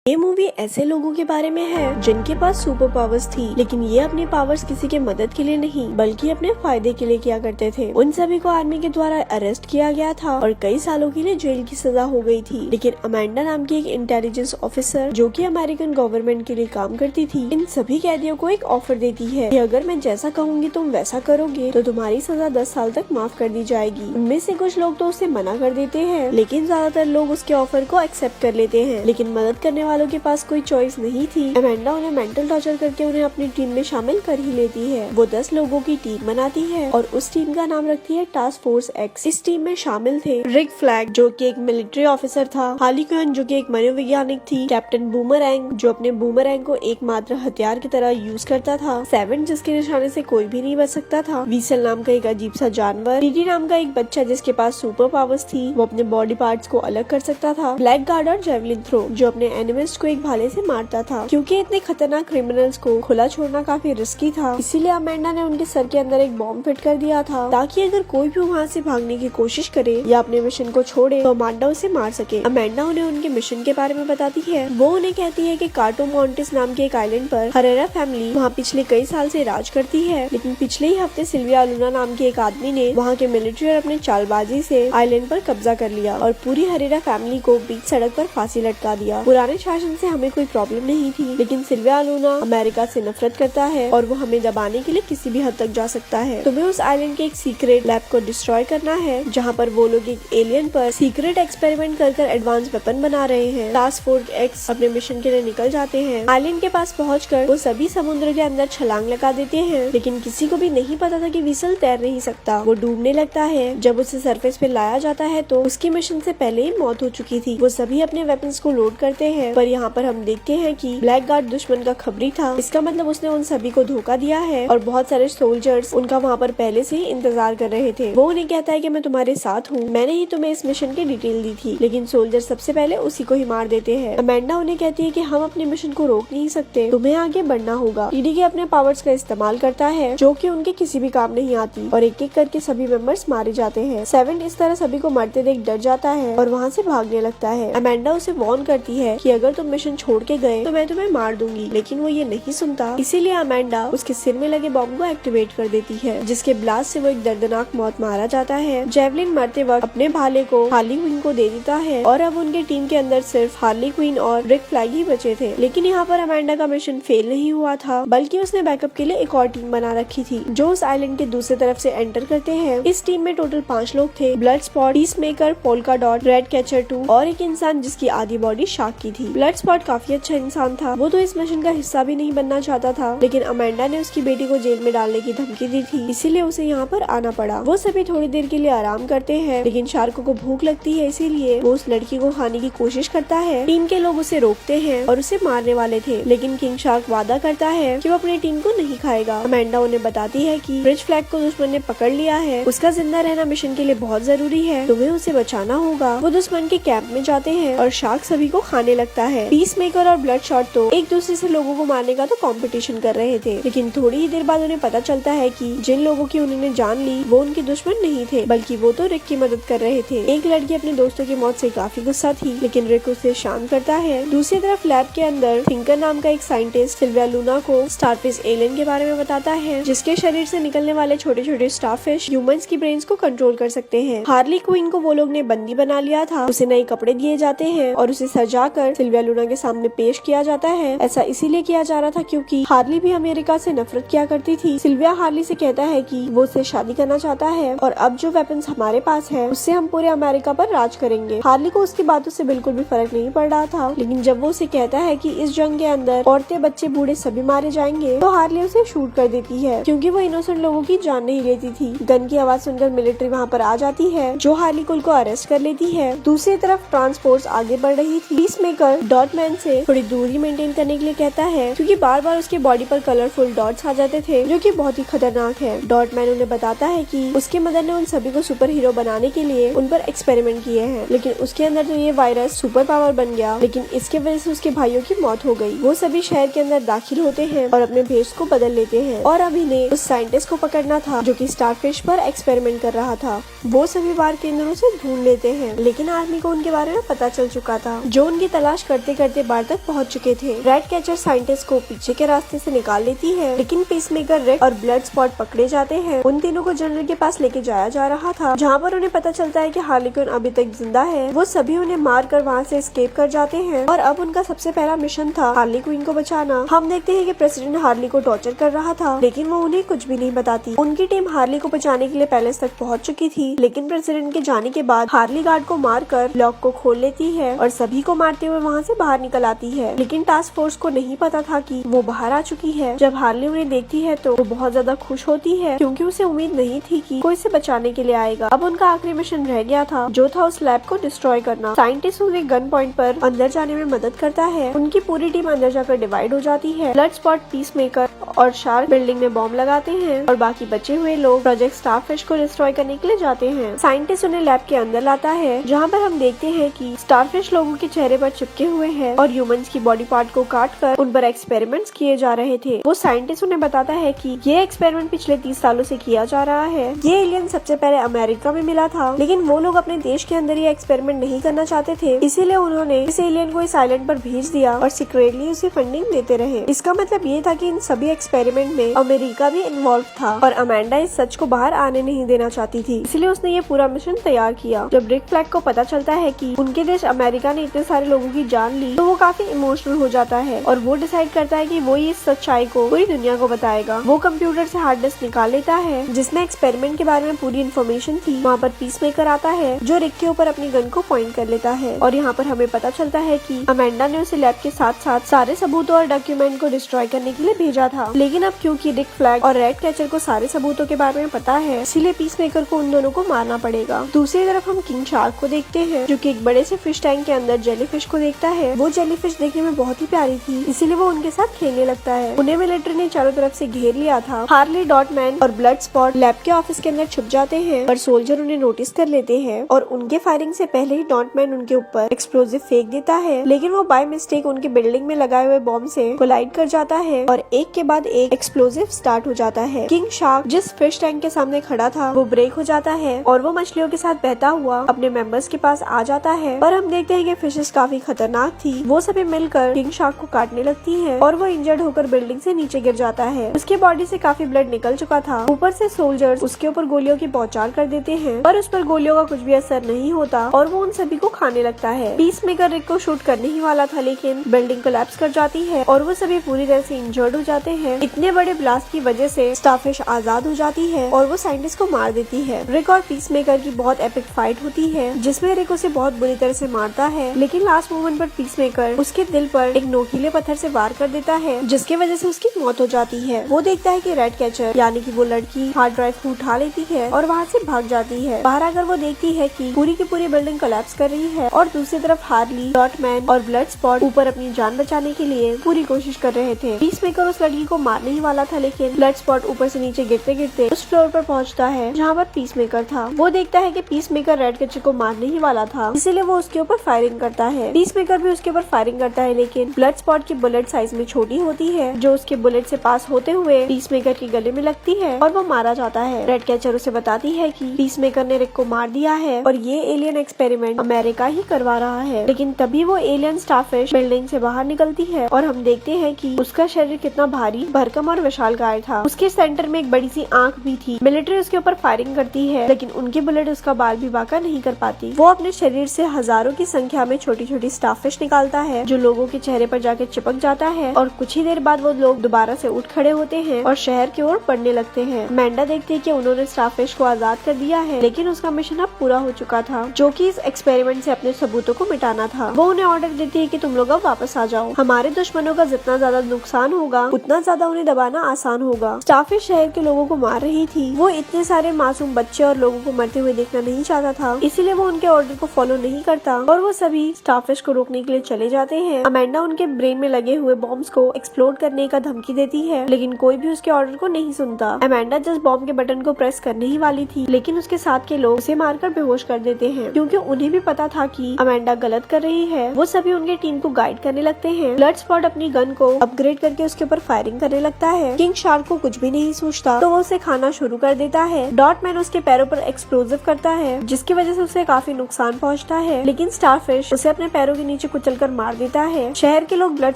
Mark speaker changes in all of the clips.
Speaker 1: ये मूवी ऐसे लोगों के बारे में है जिनके पास सुपर पावर्स थी, लेकिन ये अपने पावर्स किसी के मदद के लिए नहीं बल्कि अपने फायदे के लिए किया करते थे। उन सभी को आर्मी के द्वारा अरेस्ट किया गया था और कई सालों के लिए जेल की सजा हो गई थी। लेकिन अमेंडा नाम की एक इंटेलिजेंस ऑफिसर जो कि अमेरिकन गवर्नमेंट के लिए काम करती थी, इन सभी कैदियों को एक ऑफर देती है कि अगर मैं जैसा कहूँगी तुम वैसा करोगे तो तुम्हारी सजा 10 साल तक माफ कर दी जाएगी। उनमें से कुछ लोग तो उसे मना कर देते हैं, लेकिन ज्यादातर लोग उसके ऑफर को एक्सेप्ट कर लेते हैं। लेकिन मदद करने वालों के पास कोई चॉइस नहीं थी। अमेंडा उन्हें मेंटल टॉर्चर करके उन्हें अपनी टीम में शामिल कर ही लेती है। वो 10 लोगों की टीम बनाती है और उस टीम का नाम रखती है टास्क फोर्स एक्स। इस टीम में शामिल थे रिक फ्लैग जो कि एक मिलिट्री ऑफिसर था, हार्ली क्विन जो कि एक मनोवैज्ञानिक थी, कैप्टन बूमरैंग जो अपने बूमरैंग को एकमात्र हथियार की तरह यूज करता था, सेवन जिसके निशाने से कोई भी नहीं बच सकता था, वीसल नाम का एक अजीब सा जानवर, टीटी नाम का एक बच्चा जिसके पास सुपर पावर्स थी, वो अपने बॉडी पार्ट्स को अलग कर सकता था, ब्लैक गार्ड और जेवलिन थ्रो जो अपने एनिमिस्ट को एक भाले से मारता था। क्योंकि इतने खतरनाक क्रिमिनल्स को खुला छोड़ना काफी रिस्की था, इसीलिए अमेंडा ने उनके सर के अंदर एक बॉम्ब फिट कर दिया था ताकि अगर कोई भी वहाँ से भागने की कोशिश करे या अपने मिशन को छोड़े तो अमेंडा उसे मार सके। अमेंडा उन्हें उनके मिशन के बारे में बताती है। वो उन्हें कहती है कि कार्टो मॉन्टिस नाम के एक आइलैंड पर हरेरा फैमिली वहाँ पिछले कई साल से राज करती है, लेकिन पिछले ही हफ्ते सिल्विया लूना नाम के एक आदमी ने वहाँ के मिलिट्री और अपने चालबाजी से आइलैंड पर कब्जा कर लिया और पूरी हरेरा फैमिली को बीच सड़क पर फांसी लटका दिया। पुराने शासन से हमें कोई प्रॉब्लम नहीं थी, लेकिन सिल्विया लूना अमेरिका से नफरत करता है और वो हमें दबाने के लिए किसी भी हद तक जा सकता है। तुम्हें उस आइलैंड के एक सीक्रेट लैब को डिस्ट्रॉय करना है जहाँ पर वो लोग एक एलियन पर सीक्रेट एक्सपेरिमेंट कर एडवांस वेपन बना रहे हैं। टास्क फोर्स एक्स अपने मिशन के लिए निकल जाते हैं। आइलैंड के पास पहुंचकर वो सभी समुद्र के अंदर छलांग लगा देते हैं, लेकिन किसी को भी नहीं पता था कि विसल तैर नहीं सकता। वो डूबने लगता है। जब उसे सरफेस पे लाया जाता है तो उसकी मिशन से पहले ही मौत हो चुकी थी। वो सभी अपने वेपन्स को लोड करते हैं, पर यहाँ पर हम देखते हैं कि ब्लैक गार्ड दुश्मन का खबरी था। इसका मतलब उसने उन सभी को धोखा दिया है और बहुत सारे सोल्जर्स उनका वहाँ पर पहले से ही इंतजार कर रहे थे। वो उन्हें कहता है कि मैं तुम्हारे साथ हूँ, मैंने ही तुम्हें इस मिशन की डिटेल दी थी, लेकिन सोल्जर सबसे पहले उसी को ही मार देते हैं। अमेंडा उन्हें कहती है कि हम अपने मिशन को रोक नहीं सकते, तुम्हें आगे बढ़ना होगा। टीडी के अपने पावर्स का इस्तेमाल करता है जो कि उनके किसी भी काम नहीं आती और एक एक करके सभी मेंबर्स मारे जाते हैं। सेवन इस तरह सभी को मरते देख डर जाता है और वहाँ से भागने लगता है। अमेंडा उसे वार्न करती है कि अगर तुम मिशन छोड़ के गए तो मैं तुम्हें मार दूंगी, लेकिन वो ये नहीं सुनता। इसीलिए अमेंडा उसके सिर में लगे बॉम्ब को एक्टिवेट कर देती है, जिसके ब्लास्ट से वो एक दर्दनाक मौत मारा जाता है। जेवलिन मरते वक्त अपने भाले को हार्ली क्विन को दे देता है और अब उनके टीम के अंदर सिर्फ हार्ली क्विन और रिक फ्लैग ही बचे थे। लेकिन यहाँ पर अमेंडा का मिशन फेल नहीं हुआ था, बल्कि उसने बैकअप के लिए एक और टीम बना रखी थी जो उस आइलैंड के दूसरी तरफ से एंटर करते हैं। इस टीम में टोटल 5 लोग थे, blood spot, peacemaker, polka dot, red catcher 2 और एक इंसान जिसकी आधी बॉडी शार्क की थी। ब्लड स्पॉट काफी अच्छा इंसान था, वो तो इस मिशन का हिस्सा भी नहीं बनना चाहता था, लेकिन अमेंडा ने उसकी बेटी को जेल में डालने की धमकी दी थी, इसीलिए उसे यहाँ पर आना पड़ा। वो सभी थोड़ी देर के लिए आराम करते हैं, लेकिन शार्क को भूख लगती है, इसीलिए वो उस लड़की को खाने की कोशिश करता है। टीम के लोग उसे रोकते हैं और उसे मारने वाले थे, लेकिन किंग शार्क वादा करता है कि वो अपनी टीम को नहीं खाएगा। अमेंडा उन्हें बताती है कि रिच फ्लैग को दुश्मन ने पकड़ लिया है, उसका जिंदा रहना मिशन के लिए बहुत जरूरी है, तुम्हें उसे बचाना होगा। वो दुश्मन के कैंप में जाते हैं और शार्क सभी को खाने लगता है। पीसमेकर और ब्लड शॉट तो एक दूसरे से लोगों को मारने का तो कंपटीशन कर रहे थे, लेकिन थोड़ी ही देर बाद उन्हें पता चलता है कि जिन लोगों की उन्होंने जान ली वो उनके दुश्मन नहीं थे, बल्कि वो तो रिक की मदद कर रहे थे। एक लड़की अपने दोस्तों की मौत से काफी गुस्सा थी, लेकिन रिक उसे शांत करता है। दूसरी तरफ लैब के अंदर थिंकर नाम का एक साइंटिस्ट सिल्विया लूना को स्टारफिश एलियन के बारे में बताता है, जिसके शरीर से निकलने वाले छोटे छोटे स्टारफिश ह्यूमंस की ब्रेन्स को कंट्रोल कर सकते हैं। हार्ली क्विन को वो लोग ने बंदी बना लिया था, उसे नए कपड़े दिए जाते हैं और उसे सजाकर सिल्विया लूना के सामने पेश किया जाता है। ऐसा इसीलिए किया जा रहा था क्योंकि हार्ली भी अमेरिका से नफरत किया करती थी। सिल्विया हार्ली से कहता है कि वो उससे शादी करना चाहता है और अब जो वेपन्स हमारे पास है उससे हम पूरे अमेरिका पर राज करेंगे। हार्ली को उसकी बातों से बिल्कुल भी फर्क नहीं पड़ रहा था, लेकिन जब वो उसे कहता है कि इस जंग के अंदर औरतें, बच्चे, बूढ़े सभी मारे जाएंगे तो हार्ली उसे शूट कर देती है, क्योंकि वो इनोसेंट लोगों की जान नहीं लेती थी। गन की आवाज सुनकर मिलिट्री वहाँ पर आ जाती है जो हार्ली कुल को अरेस्ट कर लेती है। दूसरी तरफ ट्रांसपोर्ट आगे बढ़ रही थी। पीसमेकर डॉटमैन से थोड़ी दूरी मेंटेन करने के लिए कहता है, क्योंकि बार बार उसके बॉडी पर कलरफुल डॉट्स आ जाते थे जो कि बहुत ही खतरनाक है। डॉटमैन उन्हें बताता है कि उसके मदर ने उन सभी को सुपर हीरो बनाने के लिए उन पर एक्सपेरिमेंट किए हैं, लेकिन उसके अंदर तो ये वायरस सुपर पावर बन गया, लेकिन इसके वजह से उसके भाइयों की मौत हो गई। वो सभी शहर के अंदर दाखिल होते हैं और अपने भेष को बदल लेते हैं और अभी ने उस साइंटिस्ट को पकड़ना था जो कि स्टारफिश पर एक्सपेरिमेंट कर रहा था। वो सभी बार केंद्रों से ढूंढ लेते हैं, लेकिन आर्मी को उनके बारे में पता चल चुका था, जो उनकी तलाश कर करते करते बार तक पहुंच चुके थे। रेड कैचर साइंटिस्ट को पीछे के रास्ते से निकाल लेती है, लेकिन पीसमेकर, रिक और ब्लड स्पॉट पकड़े जाते हैं। उन तीनों को जनरल के पास लेके जाया जा रहा था, जहाँ पर उन्हें पता चलता है कि हार्ली क्विन अभी तक जिंदा है। वो सभी उन्हें मार कर वहाँ से एस्केप कर जाते हैं और अब उनका सबसे पहला मिशन था हार्ली क्विन को बचाना। हम देखते हैं कि प्रेसिडेंट हार्ली को टॉर्चर कर रहा था, लेकिन वो उन्हें कुछ भी नहीं बताती। उनकी टीम हार्ली को बचाने के लिए पैलेस तक पहुँच चुकी थी, लेकिन प्रेसिडेंट के जाने के बाद हार्ली गार्ड को मारकर लॉक को खोल लेती है और सभी को मारते हुए वहाँ से बाहर निकल आती है। लेकिन टास्क फोर्स को नहीं पता था कि वो बाहर आ चुकी है। जब हार्ली उन्हें देखती है तो वो बहुत ज्यादा खुश होती है, क्योंकि उसे उम्मीद नहीं थी कि कोई इसे बचाने के लिए आएगा। अब उनका आखिरी मिशन रह गया था, जो था उस लैब को डिस्ट्रॉय करना। साइंटिस्ट उन्हें गन पॉइंट पर अंदर जाने में मदद करता है। उनकी पूरी टीम अंदर जाकर डिवाइड हो जाती है। ब्लड स्पॉट, पीसमेकर और शार्क बिल्डिंग में बॉम्ब लगाते हैं और बाकी बचे हुए लोग प्रोजेक्ट स्टारफिश को डिस्ट्रॉय करने के लिए जाते हैं। साइंटिस्ट उन्हें लैब के अंदर लाता है, जहाँ पर हम देखते हैं कि स्टारफिश लोगों के चेहरे पर चिपके हुए हैं और ह्यूमंस की बॉडी पार्ट को काट कर उन पर एक्सपेरिमेंट्स किए जा रहे थे। वो साइंटिस्ट उन्हें बताता है कि ये एक्सपेरिमेंट पिछले 30 सालों से किया जा रहा है। ये एलियन सबसे पहले अमेरिका में मिला था, लेकिन वो लोग अपने देश के अंदर ये एक्सपेरिमेंट नहीं करना चाहते थे, इसीलिए उन्होंने इस एलियन को इस आइलैंड पर भेज दिया और सीक्रेटली उसे फंडिंग देते रहे। इसका मतलब ये था कि इन सभी एक्सपेरिमेंट में अमेरिका भी इन्वॉल्व था और अमेंडा इस सच को बाहर आने नहीं देना चाहती थी, इसलिए उसने ये पूरा मिशन तैयार किया। जब रिक फ्लैग को पता चलता है कि उनके देश अमेरिका ने इतने सारे लोगों की जान ली, तो वो काफी इमोशनल हो जाता है और वो डिसाइड करता है कि वो इस सच्चाई को पूरी दुनिया को बताएगा। वो कंप्यूटर से हार्ड डिस्क निकाल लेता है, जिसमें एक्सपेरिमेंट के बारे में पूरी इन्फॉर्मेशन थी। वहाँ पर पीसमेकर आता है, जो रिक के ऊपर अपनी गन को पॉइंट कर लेता है और यहाँ पर हमें पता चलता है कि अमेंडा ने उसे लैब के साथ साथ सारे सबूतों और डॉक्यूमेंट को डिस्ट्रॉय करने के लिए भेजा था। लेकिन अब क्योंकि रिक फ्लैग और रेड कैचर को सारे सबूतों के बारे में पता है, इसीलिए पीसमेकर को उन दोनों को मारना पड़ेगा। दूसरी तरफ हम किंग शार्क को देखते हैं, जो कि एक बड़े से फिश टैंक के अंदर जेलीफिश को देखता है। वो जेलीफिश देखने में बहुत ही प्यारी थी, इसीलिए वो उनके साथ खेलने लगता है। उन्हें मिलिट्री ने चारों तरफ से घेर लिया था। हार्ली, डॉटमैन और ब्लड स्पॉट लैब के ऑफिस के अंदर छुप जाते हैं, पर सोल्जर उन्हें नोटिस कर लेते हैं और उनके फायरिंग से पहले ही डॉटमैन उनके ऊपर एक्सप्लोजिव फेंक देता है, लेकिन वो बाय मिस्टेक उनकी बिल्डिंग में लगाए हुए बॉम्ब से कोलाइड कर जाता है और एक के बाद एक एक्सप्लोजिव स्टार्ट हो जाता है। किंग शार्क जिस फिश टैंक के सामने खड़ा था वो ब्रेक हो जाता है और वो मछलियों के साथ बहता हुआ अपने मेंबर्स के पास आ जाता है। पर हम देखते हैं कि फिशेस काफी खतरनाक थी। वो सभी मिलकर किंग शार्क को काटने लगती है और वो इंजर्ड होकर बिल्डिंग से नीचे गिर जाता है। उसके बॉडी से काफी ब्लड निकल चुका था। ऊपर से सोल्जर्स उसके ऊपर गोलियों की बौछार कर देते हैं, पर उस पर गोलियों का कुछ भी असर नहीं होता और वो उन सभी को खाने लगता है। पीसमेकर रिक को शूट करने ही वाला था, लेकिन बिल्डिंग कोलैप्स कर जाती है और वो सभी पूरी तरह से इंजर्ड हो जाते हैं। इतने बड़े ब्लास्ट की वजह से स्टारफिश आजाद हो जाती है और वो साइंटिस्ट को मार देती है। रिक और पीसमेकर की बहुत एपिक फाइट होती है, जिसमें रिक उसे बहुत बुरी तरह से मारता है, लेकिन लास्ट मोमेंट पर पीसमेकर उसके दिल पर एक नोकीले पत्थर से वार कर देता है, जिसके वजह से उसकी मौत हो जाती है। वो देखता है कि रेड कैचर यानी कि वो लड़की हार्ड ड्राइव को उठा लेती है और वहाँ से भाग जाती है। बाहर आकर वो देखती है कि पूरी की पूरी बिल्डिंग कोलैप्स कर रही है और दूसरी तरफ हार्ली, डॉटमैन और ब्लड स्पॉट ऊपर अपनी जान बचाने के लिए पूरी कोशिश कर रहे थे। पीसमेकर उस लड़की को मारने ही वाला था, लेकिन ब्लड स्पॉट ऊपर से नीचे गिरते गिरते उस फ्लोर पर पहुंचता है जहाँ पर पीसमेकर था। वो देखता है कि पीसमेकर रेड कैचर को मारने ही वाला था, इसीलिए वो उसके ऊपर फायरिंग करता है। पीसमेकर भी उसके ऊपर फायरिंग करता है, लेकिन ब्लड स्पॉट की बुलेट साइज में छोटी होती है, जो उसके बुलेट से पास होते हुए पीसमेकर के गले में लगती है और वो मारा जाता है। रेड कैचर उसे बताती है कि पीसमेकर ने रिक को मार दिया है और ये एलियन एक्सपेरिमेंट अमेरिका ही करवा रहा है। लेकिन तभी वो एलियन स्टारफिश बिल्डिंग से बाहर निकलती है और हम देखते हैं कि उसका शरीर कितना भारी, भरकम और विशालकाय था। उसके सेंटर में एक बड़ी सी आंख भी थी। मिलिट्री उसके ऊपर फायरिंग करती है, लेकिन उनकी बुलेट उसका बाल भी बांका नहीं कर पाती। वो अपने शरीर से हजारों की संख्या में छोटी छोटी स्टारफिश निकालता है, जो लोगों के चेहरे पर जाके चिपक जाता है और कुछ ही देर बाद वो लोग दोबारा से उठ खड़े होते हैं और शहर की ओर बढ़ने लगते हैं। मैंडा देखती है कि उन्होंने स्टारफिश को आजाद कर दिया है, लेकिन उसका मिशन अब पूरा हो चुका था, जो कि इस एक्सपेरिमेंट से अपने सबूतों को मिटाना था। वो उन्हें ऑर्डर देती है कि तुम लोग अब वापस आ जाओ। हमारे दुश्मनों का जितना ज्यादा नुकसान होगा, उतना ज्यादा उन्हें दबाना आसान होगा। स्टारफिश शहर के लोगों को मार रही थी। वो इतने सारे मासूम बच्चे और लोगों को मरते हुए देखना नहीं चाहता था, इसीलिए वो उनके ऑर्डर को फॉलो नहीं करता और वो सभी स्टारफिश को रोकने के लिए चले जाते हैं। अमेंडा उनके ब्रेन में लगे हुए बॉम्ब्स को एक्सप्लोड करने का धमकी देती है, लेकिन कोई भी उसके ऑर्डर को नहीं सुनता। अमेंडा जिस बॉम्ब के बटन को प्रेस करने ही वाली थी, लेकिन उसके साथ के लोग उसे मारकर बेहोश कर देते हैं, क्योंकि उन्हें भी पता था कि अमेंडा गलत कर रही है। वो सभी उनके टीम को गाइड करने लगते हैं। ब्लड स्पॉट अपनी गन को अपग्रेड करके उसके ऊपर फायरिंग करने लगता है। किंग शार्क को कुछ भी नहीं सूझता तो वो उसे खाना शुरू कर देता है। डॉटमैन उसके पैरों पर एक्सप्लोजिव करता है जिसकी वजह से उसे काफी नुकसान पहुंचता है, लेकिन स्टारफिश उसे अपने पैरों के नीचे कुचलकर मार देता है। शहर के लोग ब्लड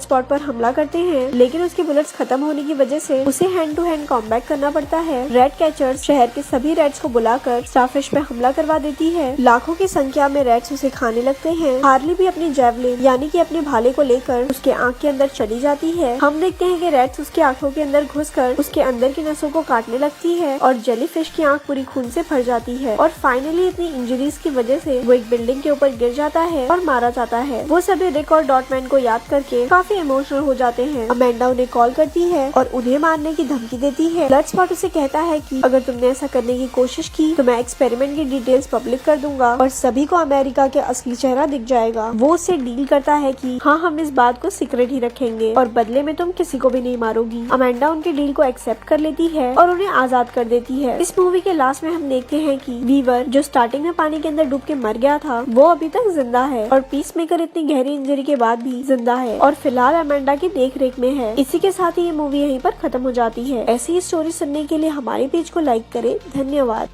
Speaker 1: स्पॉट पर हमला करते हैं, लेकिन उसकी बुलेट्स खत्म होने की वजह से उसे हैंड टू हैंड कॉम्बैट करना पड़ता है। रेड कैचर्स शहर के सभी रेड्स को बुलाकर स्टारफिश पे हमला करवा देती है। लाखों की संख्या में रेड्स उसे खाने लगते हैं। हार्ली भी अपनी जैवलिन यानी कि अपने भाले को लेकर उसके आंख के अंदर चली जाती है। हम देखते हैं कि रेड्स उसकी आंखों के अंदर घुसकर उसके अंदर की नसों को काटने लगती है और जेलीफिश की आंख पूरी खून से भर जाती है और फाइनली इतनी इंजरीज की वजह से वो एक बिल्डिंग के ऊपर गिर जाता है और मारा जाता है। वो सभी रिक और डॉटमैन को याद करके काफी इमोशनल हो जाते हैं। अमेंडा उन्हें कॉल करती है और उन्हें मारने की धमकी देती है। ब्लड स्पॉट उसे कहता है कि अगर तुमने ऐसा करने की कोशिश की तो मैं एक्सपेरिमेंट की डिटेल्स पब्लिक कर दूंगा और सभी को अमेरिका के असली चेहरा दिख जाएगा। वो उससे डील करता है कि हाँ, हम इस बात को सीक्रेट ही रखेंगे और बदले में तुम किसी को भी नहीं मारोगी। अमेंडा उनके डील को एक्सेप्ट कर लेती है और उन्हें आजाद कर देती है। इस मूवी के लास्ट में हम देखते हैं कि वीवर जो स्टार्टिंग में पानी के अंदर डूब के मर गया था वो अभी तक जिंदा है और पीस मेकर इतनी गहरी इंजरी के बाद भी जिंदा है और फिलहाल अमेंडा की देख रेख में है। इसी के साथ ही ये मूवी यहीं पर खत्म हो जाती है। ऐसी ही स्टोरी सुनने के लिए हमारे पेज को लाइक करें। धन्यवाद।